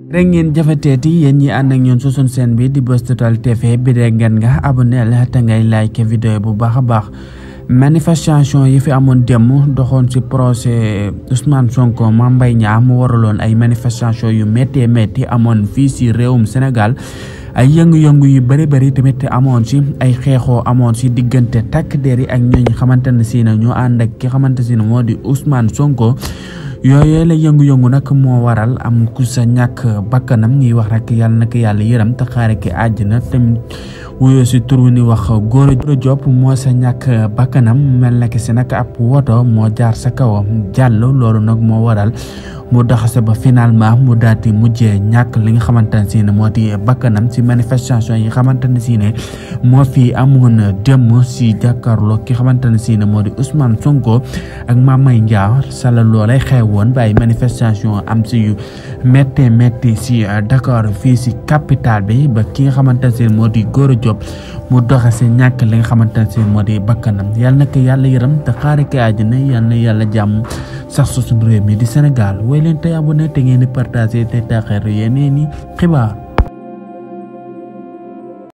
rek ngeen jëfateeti yéen ñi ànd ak ñun su sun seen bi di Buzz Total TV bi de ngeen nga abonné la te ngay like vidéo bu baax a baax. Manifestation yi fi amoon démb doxoon ci procès Ousmane Sonko Mame Mbaye Niang mu waraloon ay manifestation yu métti amoon fii ci réewum Sénégal ay yëngu-yëngu yu bari tamit amoon ci ay xeexoo amoon ci diggante takk der yi ak ñooñu xamante ne si na ñoo ànd ak ki xamante si ne moo di Ousmane Sonko. yooyu la yëngu-yëngu nag moo waral am ku sa ñàkk bakkanam ñuy wax rek yàlla na ko yàlla yërëm te xaare ki àjjana tamit wuyoo si tur ni wax Gora Diop moo sa ñàkk bakkanam mel na ki si nag ab woto moo jaar sa kawam jàll loolu nag moo waral mu doxase ba finalement mu daal di mujjee ñàkk li nga xamante ne si ne moo di bakkanam si manifestation yi xamante ne si ne moo fi amoon démb si jàkkaarloo ki xamante ne si ne moo di Ousmane Sonko ak Mame Mbaye Niang sala loolay xewoon ba ay manifestation am si yu métti si Dakar fii si capitale bi ba ki nga xamante ne si moo di Gora Diop mu doxase ñàkk li nga xamante ne si moo di bakkanam yàlla na ko yàlla yërëm te xaare ko àjjana yàlla na yàlla jàmm sax su suñu réew mi di Sénégal woy leen tey abonné te ngeen di partagé te taxeer yeneen i xibaar